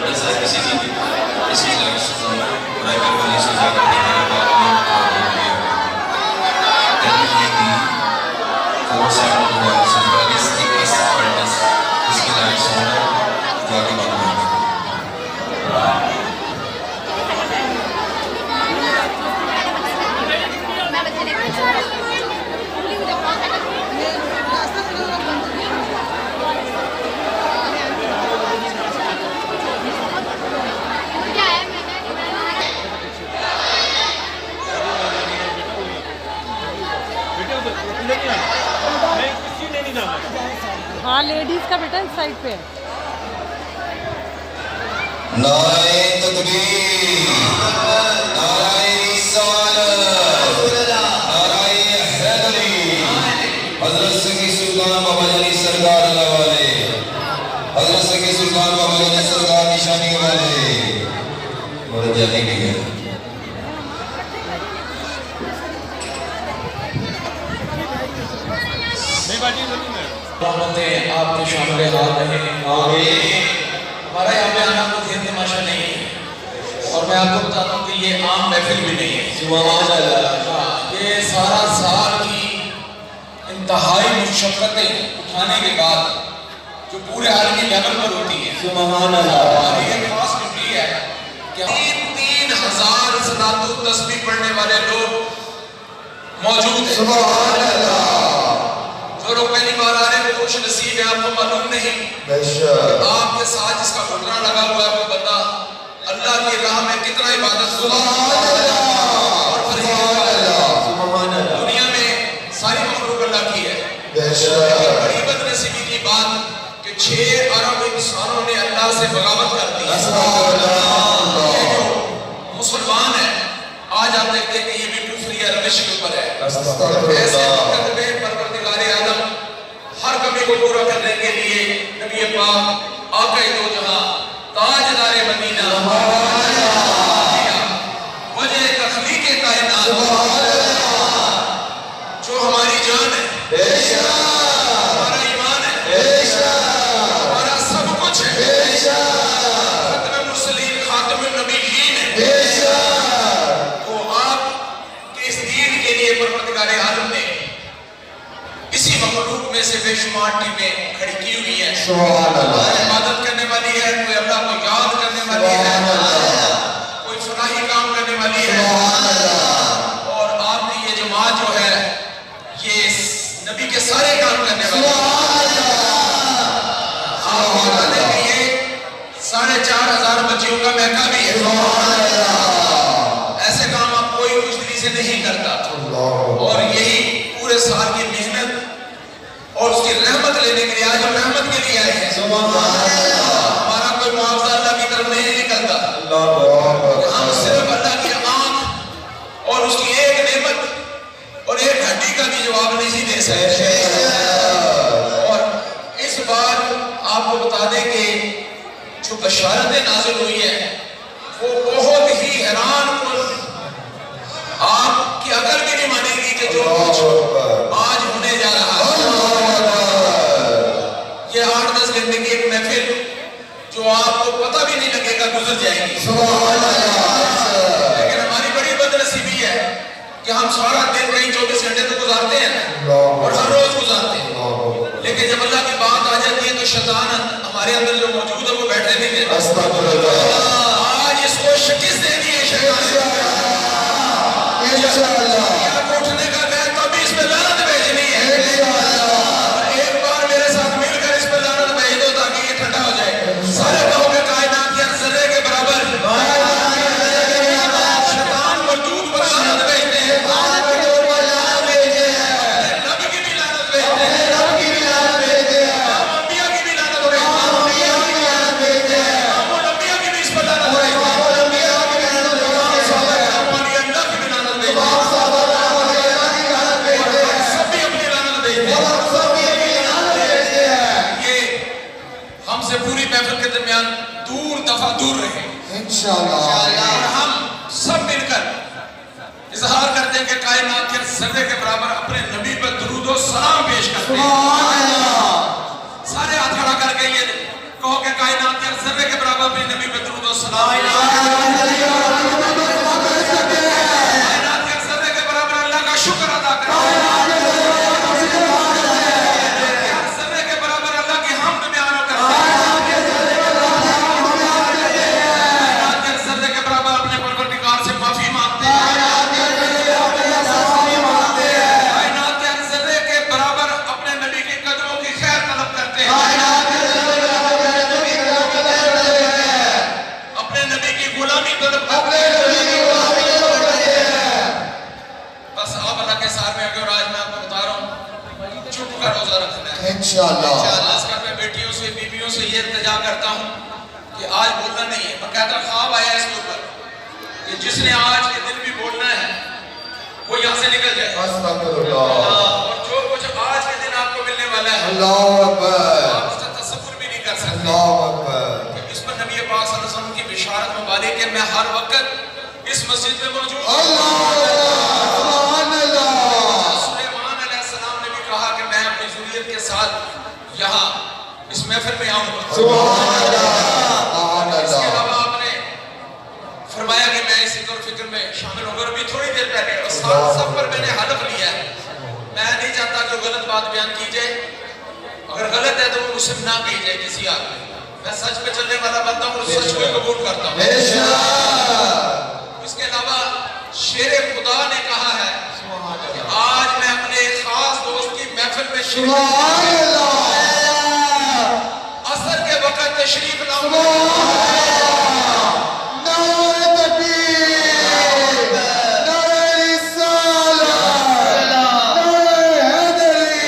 ایسا کسی چیز کی اس کی لائی رائبر والی سے جا کر دیکھنے کے بعد میں پروگرام لیا دل یہ کی 472 اس کی لائی سننا جا کے بات کرنے ہاں لیڈیز کا بیٹا اس سائڈ پہ نعرہ تکبیر، نعرہ رسالت، نعرہ حیدری، حضرت سکی سلطان بابا جانی سرکار اللہ والے، حضرت سکی سلطان بابا جانی سرکار نشانی والے اور جانے کے گئے رحمتیں آپ کے شامل حال رہیں آمین۔ ہمارا یہاں پہ آنا کوئی دیر تماشا نہیں ہے اور میں آپ کو بتاتا ہوں کہ یہ عام محفل بھی نہیں ہے سبحان اللہ۔ یہ سارا سال کی انتہائی مشقتیں اٹھانے کے بعد جو پورے عالمی لیول پر ہوتی ہیں سبحان اللہ، اور یہ خاص مٹی ہے کہ 3,000 صلاۃ و تسبیح پڑھنے والے لوگ موجود ہیں سبحان اللہ۔ جو لوگ پہلی بار آ رہے ہیں وہ خوش نصیب ہے، آپ کو معلوم نہیں آپ کے ساتھ جس کا گھٹنا لگا ہوا ہے وہ بندہ اللہ کی راہ میں کتنا عبادت اور دنیا میں ساری مخلوق اللہ کی ہے۔ بڑی بد نصیبی کی بات کہ 6 ارب انسانوں نے اللہ سے بغاوت کر دی۔ یہ جو مسلمان ہیں آج آپ دیکھتے ہیں کہ یہ بھی دوسری روش کے اوپر ہے۔ ایسے وقت میں پروردگار عالم ہر کمی کو پورا کرنے کے لیے نبی پاک آقا دو جہاں تاجدار مدینہ وجہ تخلیق کائنات جو ہماری جان ہے، ہمارا ایمان ہے، ہمارا سب کچھ ہے، ختم المرسلین خاتم النبیین ہے، تو آپ کے اس دین کے لیے پروردگار عالم نے اسی مخلوق میں سے بے شمار ٹیمیں کھڑی کی ہوئی ہیں۔ کوئی عبادت کرنے والی ہے، کوئی اللہ کو یاد کرنے والی ہے، کوئی فلاحی کام کرنے والی ہے، اور آپ کی یہ جماعت جو ہے یہ نبی کے سارے کام کرنے والی ہے۔ آپ کو بتانے کے لیے 4,500 بچیوں کا مہکہ بھی ہے۔ ایسے کام آپ کوئی خوش دلی سے نہیں کرتا، اور یہی پورے سال کی محنت اور اس کی رحمت لینے کے لیے آج ہم رحمت کے لیے آئے ہیں۔ ہمارا کوئی معاوضہ اللہ کی طرف نہیں نکلتا، ہم صرف اللہ کی آنکھ اور اس کی ایک نعمت اور ایک ہڈی کا بھی جواب نہیں دے سکتے۔ اور اس بار آپ کو بتا دیں کہ جو بشارتیں نازل ہوئی ہیں وہ بہت ہی حیران کن، آپ کی عقل بھی نہیں مانے گی کہ جو کچھ آج ہونے جا رہا ہے۔ یہ 8-10 گھنٹے کی ایک محفل جو آپ کو پتہ بھی نہیں لگے گا گزر جائے گی، لیکن ہماری بڑی بد نصیبی ہے کہ ہم سارا دن کہیں 24 گھنٹے تو گزارتے ہیں اور ہر روز گزارتے ہیں، لیکن جب اللہ کی بات آ جاتی ہے تو شیطان ہمارے اندر جو موجود ہے وہ بیٹھنے نہیں دیتا۔ آج اس کو شکست دینی ہے شیطان، یا اٹھنے کا گئے تو بھی اس پہ لعنت بھیجنی ہے، ایک بار میرے ساتھ مل کر اس پہ لعنت بھیج دو تاکہ یہ ٹھنڈا ہو جائے۔ سارے کہو گے کائنات کے ذرے کے برابر شیطان وجود پر لعنت بھیجتے ہیں، رب کی بھی لعنت بھیجتے ہیں، ہم انبیاء کی بھی لعنت بھیجتے ہیں، ہم انبیاء کی بھی اس پر لعنت بھیجتے ہیں، سے پوری محفل کے درمیان دور دفع دور رہے انشاءاللہ، اور ہم سب مل کر اظہار کرتے ہیں کہ کائنات کے ذرے کے برابر اپنے نبی پر درود و سلام پیش کرتے ہیں۔ سارے ہاتھ کھڑا کر کے یہ کہو کہ کائنات کے ہر ذرے کے برابر اپنے نبی پہ درود و سلام، کائنات کے ہر ذرے کے برابر اللہ کا شکر ادا کریں، ہر ذرے کے برابر اللہ کی حمد بیان کریں، کائنات کے ہر ذرے کے برابر اپنے پروردگار سے معافی مانگتے ہیں، کائنات کے ہر ذرے کے برابر اپنے نبی کے قدموں کی خیر طلب کرتے ہیں، اپنے نبی کی غلامی طلب کرتے ہیں۔ بس آپ اللہ کے ساتھ میں آگے، اور آج میں آپ کو بتا رہا ہوں چپ کر روزہ رکھنا ہے انشاءاللہ۔ اس گھر میں بیٹیوں سے بیویوں سے یہ التجا کرتا ہوں کہ آج بولنا نہیں ہے، باقاعدہ خواب آیا اس کے اوپر کہ جس نے آج کے دن بھی بولنا ہے وہ یہاں سے نکل جائے، استغفراللہ۔ اور جو کچھ آج کے دن آپ کو ملنے والا ہے اللہ اکبر، آپ اس کا تصور بھی نہیں کر سکتے اللہ اکبر۔ کہ اس پر نبی پاک صلی اللہ علیہ وسلم کی بشارت مبارک ہے، میں ہر وقت اس مسجد میں موجود ہوں۔ اللہ سبحان اللہ۔ سلیمان علیہ السلام نے بھی کہا کہ میں اپنی ذریت کے ساتھ یہاں اس محفل میں آؤں گا، سبحان اللہ سبحان اس کے اللہ۔ علاوہ آپ نے فرمایا کہ میں اس ذکر و فکر میں شامل ہوں گا، اور بھی تھوڑی دیر پہلے اور سب پر میں نے حلف لیا ہے، میں نہیں چاہتا کہ غلط بات بیان کی جائے، اگر غلط ہے تو وہ مجھ سے نہ کی جائے کسی آدمی، میں سچ پہ چلنے والا بندہ ہوں اور سچ کو قبول کرتا ہوں۔ بے شک۔ اس کے علاوہ شیر خدا نے کہا ہے کہ آج میں اپنے خاص دوست کی محفل میں شریک سبحان اللہ عصر کے وقت تشریف لاؤں گا، نعرہ تکبیر، نعرہ رسالت، نعرہ حیدری،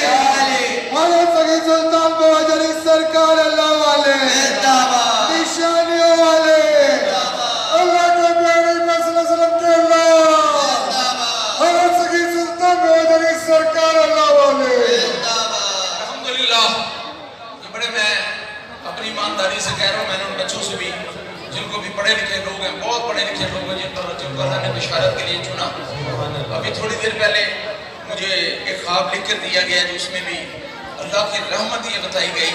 حضرت سید سلطان بہاجری سرکار اللہ والے، نشانیوں والے، اللہ کے پیارے صلی اللہ علیہ وسلم کے اللہ، حضرت سید سلطان بہاجری سرکار اللہ والے۔ الحمدللہ یہ بڑے میں اپنی ایمانداری سے کہہ رہا ہوں، میں نے ان بچوں سے بھی جن کو بھی پڑھے لکھے لوگ ہیں، بہت پڑھے لکھے لوگ ہیں جن کو اللہ نے بشارت کے لیے چنا، ابھی تھوڑی دیر پہلے مجھے ایک خواب لکھ کر دیا گیا جس میں بھی اللہ کی رحمت یہ بتائی گئی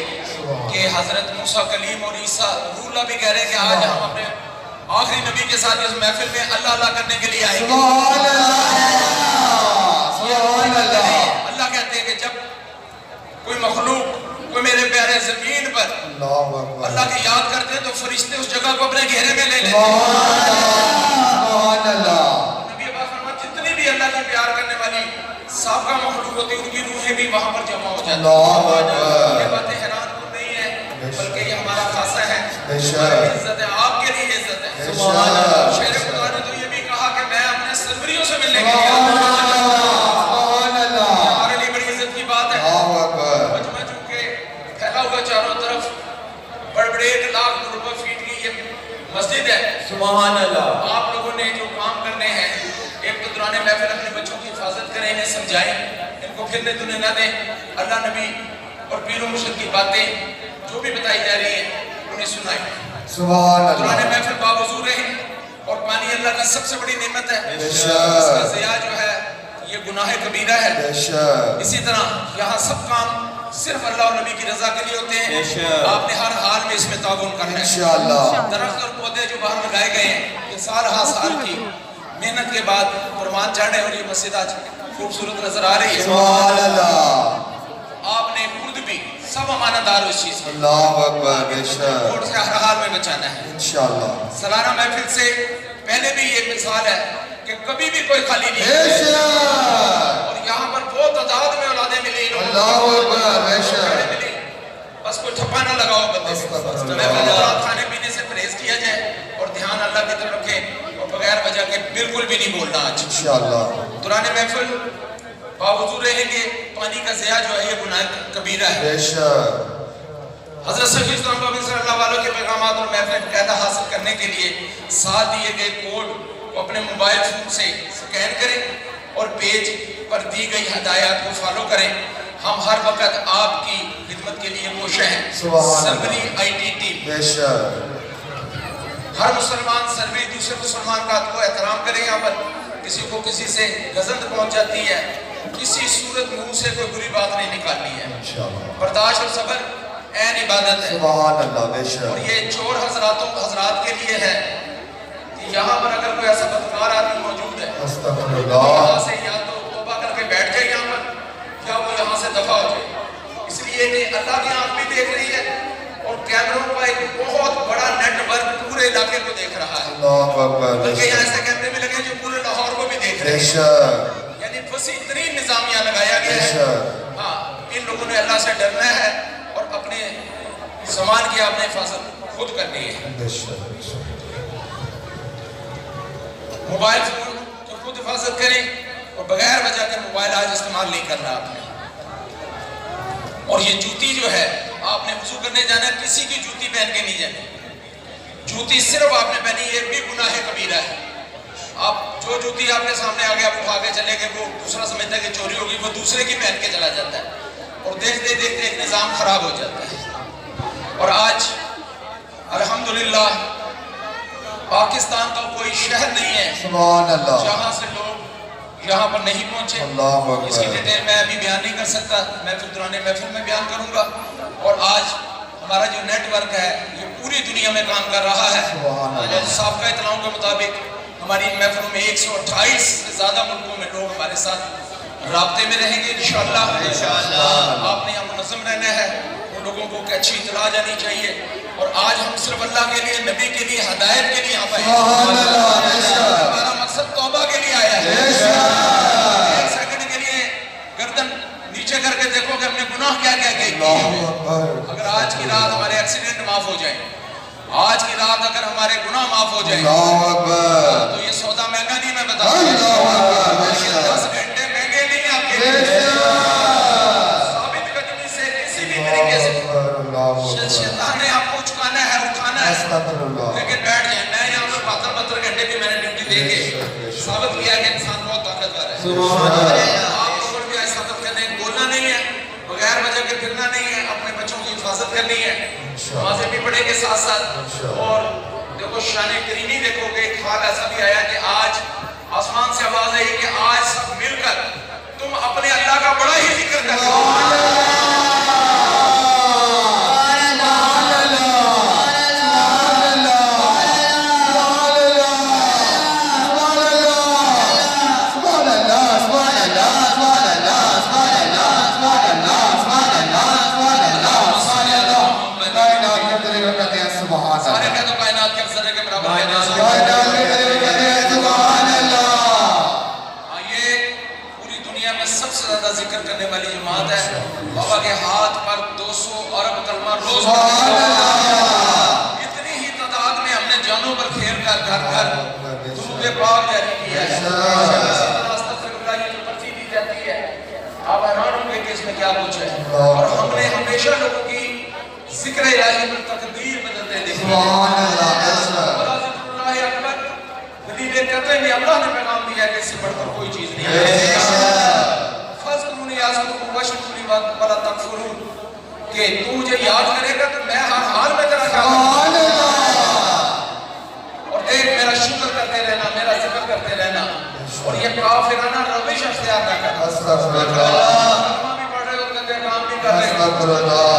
کہ حضرت موسیٰ کلیم اور عیسیٰ روح اللہ بھی کہہ رہے ہیں کہ آج ہم اپنے آخری نبی کے ساتھ اس محفل میں اللہ اللہ کرنے کے لیے آئیں گے۔ سبحان اللہ سبحان اللہ۔ اللہ کہتے ہیں کہ جب کوئی مخلوق کوئی میرے پیارے زمین پر اللہ اکبر، اللہ کی یاد کرتے ہیں تو فرشتے اس جگہ کو اپنے گھیرے میں لے لیتے ہیں۔ سبحان اللہ۔ نبی پاک فرماتے ہیں جتنی بھی اللہ کی پیار کرنے والی سابقہ مخلوق ہوتی ہیں ان کی روحیں بھی وہاں پر جمع ہو جاتی ہیں۔ اللہ اکبر۔ یہ باتیں حیران کن نہیں ہیں بلکہ یہ ہمارا خاصہ ہے، بے شک۔ ہماری عزت ہے، آپ کے لیے عزت ہے۔ بے شک۔ شیر خدا نے تو یہ بھی کہا کہ میں اپنے سربریوں سے ملنے کے لیے سبحان آیا ہوں۔ سبحان اللہ۔ ہمارے لیے بڑی عزت کی بات ہے۔ اللہ اکبر۔ مجمع چونکہ پھیلا ہوا چاروں طرف بڑے بڑے 1 لاکھ مربع فیٹ کی یہ مسجد ہے، سبحان اللہ۔ آپ لوگوں نے جو کام کرنے ہیں، ایک تو دوران محفل اپنے بچوں کی حفاظت کریں، انہیں سمجھائیں، ان کو پھرنے دنے نہ دیں، اللہ نبی اور پیر و مرشد کی باتیں جو بھی بتائی جا رہی ہیں انہیں سنائیں، سبحان دوران اللہ۔ محفل باوضو رہیں، اور پانی اللہ کی سب سے بڑی نعمت ہے، بے اس شک۔ کا ضیاء جو ہے یہ گناہ کبیرہ ہے۔ بے شک۔ اسی طرح یہاں سب کام صرف اللہ اور نبی کی رضا کے لیے ہوتے ہیں، آپ نے ہر حال میں اس میں تعاون کرنا ہے۔ انشاءاللہ۔ درخت اور پودے جو باہر لگائے گئے ہیں یہ سال کی محنت کے بعد قربان چڑھے اور یہ مسجد آج خوبصورت نظر آ رہی ہے۔ سبحان اللہ۔ آپ نے خود بھی سب امانتدار ہو اس چیز کے، اللہ اکبر، بے شک۔ اور سے ہر حال میں بچانا ہے۔ انشاءاللہ۔ سالانہ محفل سے پہلے بھی یہ مثال ہے کہ کبھی بھی کوئی خالی نہیں بے ہے، شک۔ اور یہاں پر بہت تعداد میں اولادیں ملی، اللہ اکبر، بے شک۔ بس کوئی ٹھپا نہ لگاؤ بندے سے، محفل رات کھانے پینے سے پرہیز کیا جائے اور دھیان اللہ کی طرف رکھیں، اور بغیر وجہ کے بالکل بھی نہیں بولنا آج۔ انشاءاللہ۔ دوران محفل باوضو رہیں گے، پانی کا ضیاء جو ہے یہ گناہ کبیرہ ہے۔ بے شک۔ حضرت صلی اللہ علیہ کے پیغامات اور محفل قاعدہ حاصل کرنے کے لیے ساتھ دیے گئے کوڈ کو اپنے موبائل فون سے سکین کریں اور پیج پر دی گئی ہدایات کو فالو کریں۔ ہم ہر وقت آپ کی خدمت کے لیے کوشاں ہیں۔ سبحان سربری ITT بے شک۔ ہر مسلمان سربری دوسرے مسلمان کا کو احترام کرے۔ یہاں پر کسی کو کسی سے گزند پہنچ جاتی ہے، کسی صورت منہ سے کوئی بری بات نہیں نکالنی ہے۔ انشاءاللہ۔ برداشت اور صبر عین عبادت ہے. سبحان اللہ بے اور شک یہ چور حضرات کے لیے ہے کہ یہاں پر اگر کوئی ایسا بدکار آدمی موجود ہے استغفر تو اللہ یہاں سے یا تو توبہ کر کے بیٹھ جائے یہاں پر یا وہ یہاں سے دفع ہو جائے. اس لیے کہ اللہ کی آنکھ بھی دیکھ رہی ہے اور کیمروں کا ایک بہت بڑا نیٹ ورک پورے علاقے کو دیکھ رہا ہے. اللہ اکبر بے بلکہ یہاں شک ایسے کیمرے بھی لگے جو پورے لاہور کو بھی دیکھ رہے بے ہیں. شک یعنی وسیع ترین نظام یہاں لگایا بے گیا ہے. شک ہاں ان لوگوں نے اللہ سے ڈرنا ہے اور اپنے زمان کی آپ نے حفاظت خود کرنی ہے. بے شک موبائل فون کی خود حفاظت کریں اور بغیر وجہ کے موبائل آج استعمال نہیں کرنا آپ نے. اور یہ جوتی جو ہے آپ نے وضو کرنے جانا ہے کسی کی جوتی پہن کے نہیں جانا. جوتی صرف آپ نے پہنی یہ بھی گناہ کبیرہ ہے. آپ جو جوتی آپ کے سامنے آگے آپ اٹھا کے چلے گئے وہ دوسرا سمجھتا ہے کہ چوری ہوگی وہ دوسرے کی پہن کے چلا جاتا ہے اور دیکھتے دیکھتے ایک نظام خراب ہو جاتا ہے. اور آج الحمدللہ پاکستان کا کوئی شہر نہیں ہے سبحان اللہ جہاں سے لوگ یہاں پر نہیں پہنچے. اللہ اس کی اکبر ڈیٹیل میں ابھی بیان نہیں کر سکتا, محفل دوران محفل میں بیان کروں گا. اور آج ہمارا جو نیٹ ورک ہے یہ پوری دنیا میں کام کر رہا ہے. سبحان اللہ. سابقہ اطلاعوں کے مطابق ہماری ان محفلوں میں 128 سے زیادہ ملکوں میں لوگ ہمارے ساتھ رابطے میں رہیں گے انشاءاللہ. آپ نے یہاں منظم رہنا ہے, ان لوگوں کو اچھی اطلاع جانی چاہیے. اور آج ہم صرف اللہ کے لیے, نبی کے لیے, ہدایت کے لیے یہاں پہ ہیں. سبحان اللہ بے شک ہمارا مقصد توبہ کے لیے آیا ہے. بے شک ایک سیکنڈ کے لیے گردن نیچے کر کے دیکھو کہ ہم نے گناہ کیا کیا کیے اللہ ہوئے. اکبر اگر آج کی رات ہمارے ایکسیڈنٹ معاف ہو جائیں, آج کی رات اگر ہمارے گناہ معاف ہو جائیں اللہ اکبر تو یہ سودا مہنگا نہیں, میں بتا اللہ اکبر بے شک 10 گھنٹے مہنگے نہیں آپ کے بے لیے. شک ثابت قدمی سے کسی بھی طریقے سے اللہ اکبر شیطان نے آپ کو چکانا ہے, اٹھانا ہے, استغفر اللہ لیکن بیٹھ جائیں. میں یہاں پر 72 گھنٹے بھی میں نے ڈیوٹی دے کے ثابت کیا کہ انسان بہت طاقتور ہے. آپ لوگوں نے بھی ایسا ثابت کرنے بولنا نہیں ہے, بغیر وجہ کے پھرنا نہیں ہے, اپنے بچوں کی حفاظت کرنی ہے, نمازیں بھی پڑھیں گے ساتھ ساتھ. اور دیکھو شان کریمی دیکھو کہ ایک حال ایسا بھی آیا کہ آج آسمان سے آواز آئی کہ آج سب مل کر تم اپنے اللہ کا بڑا ہی ذکر کرو. سارے کہہ دو کائنات کے افسر کے برابر ہے. یہ پوری دنیا میں سب سے زیادہ ذکر کرنے والی جماعت ہے. بابا کے ہاتھ پر 200 ارب کلمہ روز اتنی ہی تعداد میں ہم نے جانوں پر کھیل کر گھر گھر درود پاک جاری کیا ہے. استغفراللہ یہ جو پرچی دی جاتی ہے آپ حیران ہوں گے کہ اس میں کیا کچھ ہے. اور ہم نے ہمیشہ لوگوں کی ذکر الہی پر تقدیر بدلتے دیکھیں. سبحان اللہ بے شک اور ذکر اللہ اکبر نبی نے کہتے ہیں اللہ نے پیغام دیا ہے کہ اس سے بڑھ کر کوئی چیز نہیں ہے. فَاذْكُرُونِي أَذْكُرْكُمْ وَاشْكُرُوا وَلَا تَكْفُرُونَ کہ تو مجھے یاد کرے گا تو میں ہر حال میں تیرا خیال سبحان اللہ اور ایک میرا شکر کرتے رہنا, میرا ذکر کرتے رہنا. اور یہ کافرانہ روش اختیار نہ کرنا. استغفر اللہ کلمہ بھی پڑھ رہے ہو کہتے ہیں کام بھی کر رہے ہو, استغفر اللہ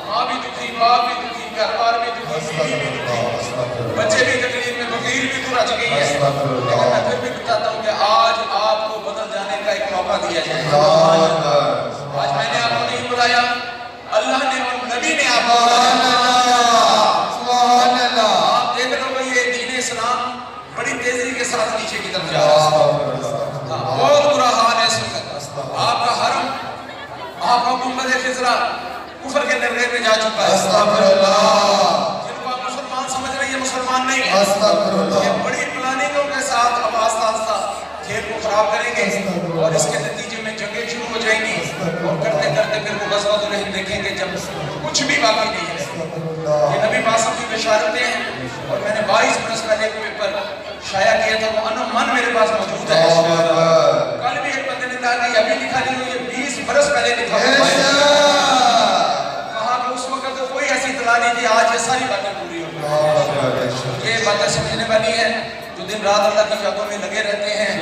ماں بھی دکھی, باپ بھی دکھی, گھر بار بھی دکھی, بیوی بھی دکھی, بچے بھی تکلیف میں, فقیر بھی دور اچ گئی ہے. لیکن میں پھر بھی بتاتا ہوں کہ آج آپ کو بدل جانے کا ایک موقع دیا جائے. آج میں نے آپ کو نہیں بلایا, اللہ نے اور نبی نے آپ کو بلایا. آپ دیکھ لو کہ یہ دین اسلام بڑی تیزی کے ساتھ نیچے کی طرف جا رہا ہے. بہت برا حال ہے اس وقت. آپ کا حرم, آپ کا گنبد خضرا کفر کے نرغے میں جا چکا ہے. استغفر اللہ جن کو آپ مسلمان سمجھ رہے ہیں یہ مسلمان نہیں ہے. استغفر اللہ یہ بڑی پلاننگوں کے ساتھ اب آہستہ آہستہ کھیل کو خراب کریں گے اور اس کے نتیجے میں جنگیں شروع ہو جائیں گی. اور کرتے کرتے پھر وہ غزوۃ الہند دیکھیں گے جب کچھ بھی باقی نہیں ہے. یہ نبی پاک کی بشارتیں ہیں اور میں نے 22 برس پہلے کوئی پر شائع کیا تھا, وہ انو من میرے پاس موجود ہے. کل بھی ایک بندے نے کہا کہ ابھی لکھا نہیں ہو, یہ 20 برس پہلے لکھا ہوا ہے. کہا کہ اس وقت تو کوئی ایسی اطلاع نہیں تھی, آج یہ ساری باتیں پوری ہو گئی. یہ باتیں سمجھنے والی ہے جو دن رات اللہ کی یادوں میں لگے رہتے ہیں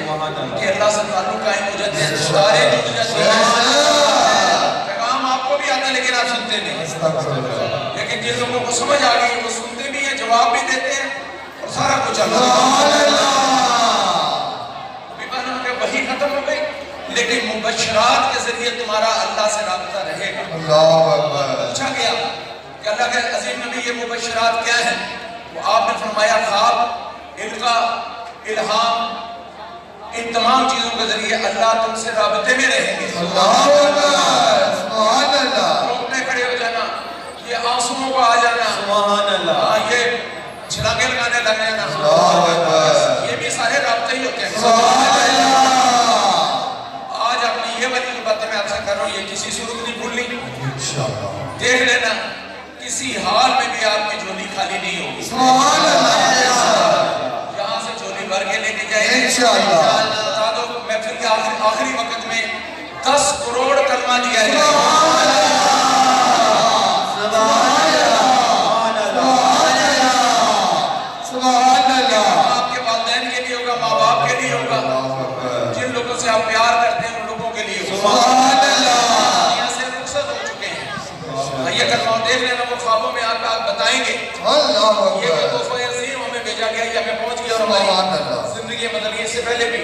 کہ اللہ سے تعلق قائم ہو جاتے ہیں, ستارے جھک جاتے ہیں. پیغام آپ کو بھی آتا ہے لیکن آپ سنتے نہیں. لیکن جن لوگوں کو سمجھ آ گئی وہ سنتے بھی ہیں، جواب بھی دیتے ہیں اور سارا کچھ اللہ کہ وہی ختم ہو گئی، لیکن مبشرات کے ذریعے تمہارا اللہ سے رابطہ رہے گا۔ پوچھا گیا کہ اللہ کے عظیم نبی یہ مبشرات کیا ہیں؟ وہ آپ نے فرمایا خواب، القا، الہام، ان تمام چیزوں کے ذریعے اللہ تم سے رابطے میں رہیں گے۔ روکنے کھڑے ہو جانا، یہ آنسوؤں کو آ جانا، یہ چھلانگے لگانے لگ جانا، یہ بھی سارے رابطے ہی ہوتے ہیں۔ آج اپنی یہ والی باتیں میں آپ سے کر رہا ہوں، یہ کسی صورت نہیں بھولنی، دیکھ لینا کسی حال میں بھی آپ کی جھولی خالی نہیں ہوگی۔ یہاں سے جھولی بھر کے لے کے جائیں گے بتا دو محفل کے آخری وقت میں 10 کروڑ کلمہ دیا جائے گا۔ آپ کے والدین کے لیے ہوگا، ماں باپ کے لیے ہوگا، جن لوگوں سے آپ پیار کرتے ہیں ان لوگوں کے لیے ہوگا۔ دنیا سے رخصت ہو چکے ہیں، یہ کلمہ دیکھ لینا، وہ خوابوں میں آپ بتائیں گے یہ جو تحفہ عظیم ہمیں بھیجا گیا یا ہمیں پہنچ گیا اور ہماری زندگی بدلی۔ اس سے پہلے بھی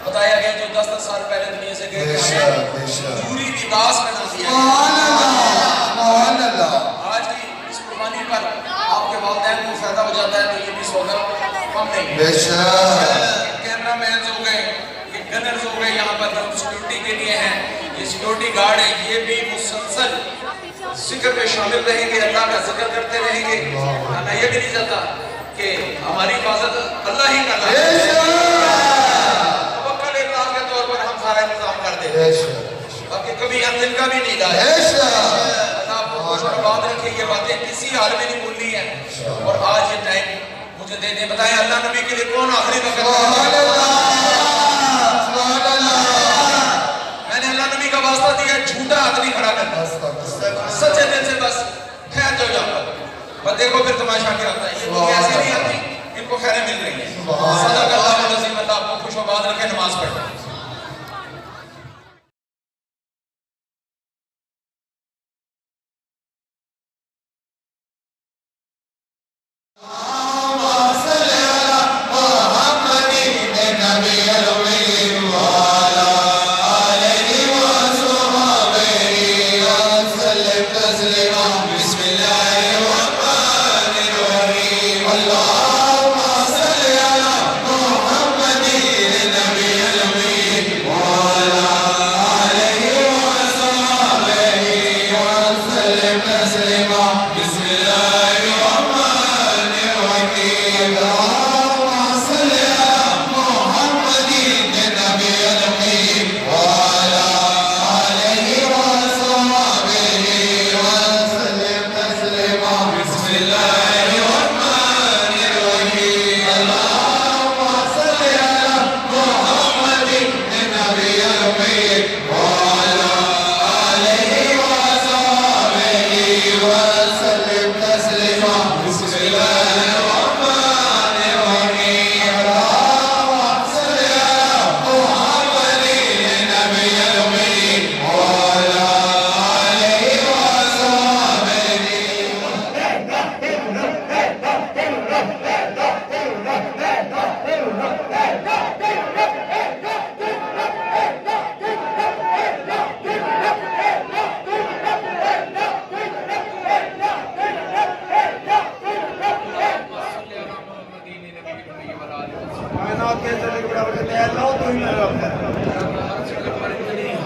بتایا گیا جو 10 سال پہلے دنیا سے گئے تھے پوری لباس بنا دیا۔ آج کی اس قربانی پر آپ کے والدین کو فائدہ ہو جاتا ہے تو یہ بھی سودا کم نہیں۔ کیمرہ مینز ہو گئے، یہ گنرز ہو گئے، یہاں پر سیکیورٹی کے لیے ہیں، یہ سیکیورٹی گارڈ ہیں، یہ بھی مسلسل ذکر میں شامل رہیں گے، اللہ کا ذکر کرتے رہیں گے۔ میں یہ بھی نہیں چاہتا کہ ہماری حفاظت اللہ ہی کرنا ہے، توکل اللہ کے طور پر ہم سارا انتظام کر دیں، باقی کبھی ہم دل کا بھی نہیں لائے۔ اللہ آپ کو خوش اور آباد رکھے، یہ باتیں کسی حال میں نہیں بھولنی ہے۔ اور آج یہ ٹائم مجھے دے دیں، بتائیں اللہ نبی کے لیے کون آخری وقت میں نے اللہ نبی کا واسطہ دیا، جھوٹا آدمی کھڑا کرنا، سچے دل سے بس خیر جو جاتا ہے۔ پر دیکھو پھر تماشا کیا ہوتا ہے، یہ تو ایسے نہیں آتی، ان کو خیریں مل رہی ہیں۔ صدق اللہ العظیم، اللہ آپ کو خوش و آباد رکھے، نماز پڑھیں۔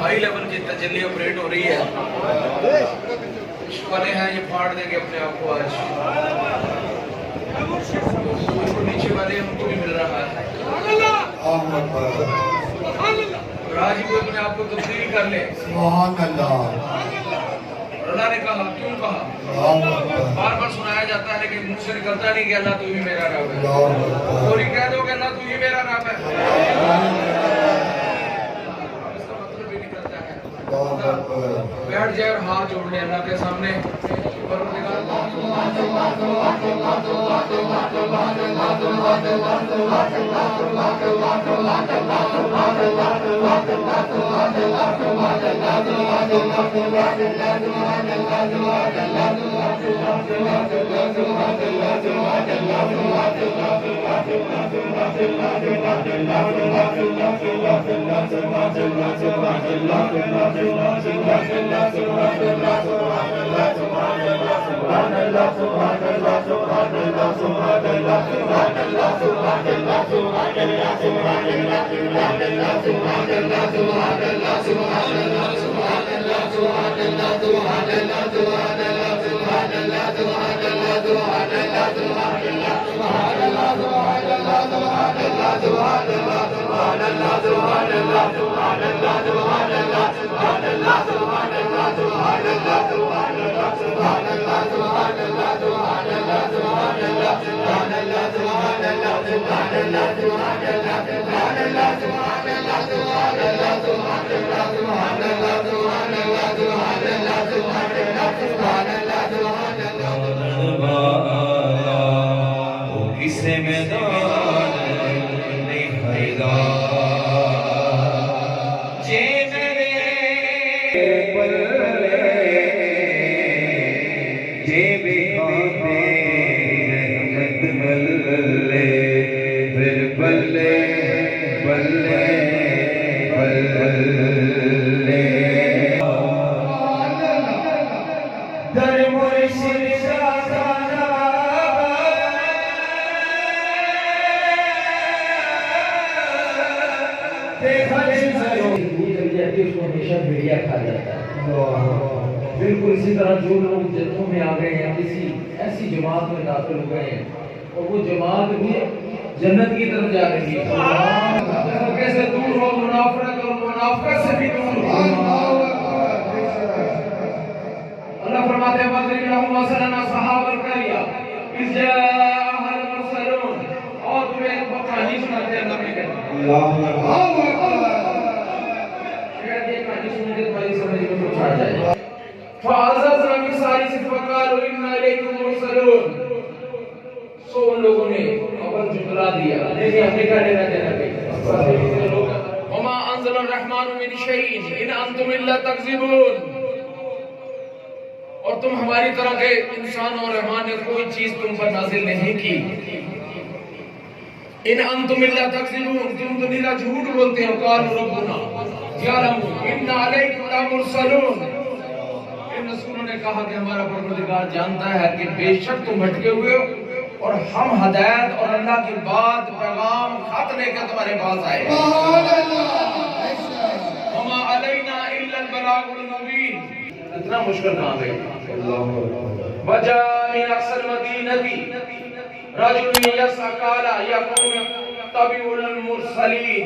ہائی لیول کی تجلی آپریٹ ہو رہی ہے، والے ہیں یہ پھاڑ دیں گے اپنے آپ کو آج، نیچے والے ان کو بھی مل رہا ہے۔ راج کو اپنے آپ کو تبدیل کر لے۔ اللہ نے کہا، کیوں کہا؟ بار بار سنایا جاتا ہے لیکن منہ سے نکلتا نہیں کہ اللہ تو ہی میرا رب ہے۔ اور یہ کہہ دو کہ اللہ تو ہی میرا رب ہے، اس کا مطلب بھی نکلتا ہے۔ بیٹھ جائے اور ہاتھ جوڑ لے اللہ کے سامنے۔ کسے میدان نہیں حیدہ جے میرے بلے جے بکاتے رحمت بلے پھر بلے بلے بلے در مرشد اس کو ہمیشہ بھیڑیا کھا جاتا ہے. بالکل اسی طرح جو لوگ جنتوں میں آ گئے ہیں کسی ایسی جماعت میں داخل ہو گئے ہیں اور وہ جماعت بھی جنت کی طرف جا رہی ہے. کیسے دور ہو منافرت اور منافقت سے بھی دور ہو. اللہ فرماتے ہیں وَضْرِبْ لَهُمْ مَثَلًا أَصْحَابَ الْقَرْيَةِ إِذْ جَاءَهَا الْمُرْسَلُونَ. اور تمہیں ایک کہانی سناتے ہیں اللہ نے کہا فَعَزَزْنَا بِسَارِسِ فَقَالُوا إِنَّا إِلَيْكُمْ مُرْسَلُونَ. سو ان لوگوں نے اول جھٹلا دیا لیکن ہم نے کہا لینا دینا پہ وَمَا أَنزَلَ الرَّحْمَنُ مِنْ شَيْءٍ إِنْ أَنْتُمْ إِلَّا تَكْذِبُونَ. اور تم ہماری طرح کے انسان اور رحمان نے کوئی چیز تم پر نازل نہیں کی. ان انتم الا تکذبون. تم تو نیلا جھوٹ بولتے ہو. قالوا ربنا یعلم ان علیکم لمرسلون. ان رسولوں نے کہا کہ ہمارا پروردگار جانتا ہے کہ بے شک تم بھٹکے ہوئے ہو اور ہم ہدایت اور اللہ کی بات پیغام خط لے کر تمہارے پاس آئے. وما علینا الا البلاغ المبین. اتنا مشکل کام ہے. وجاء من اقصى المدینہ رجل یسعى قال یا قوم اتبعوا المرسلین.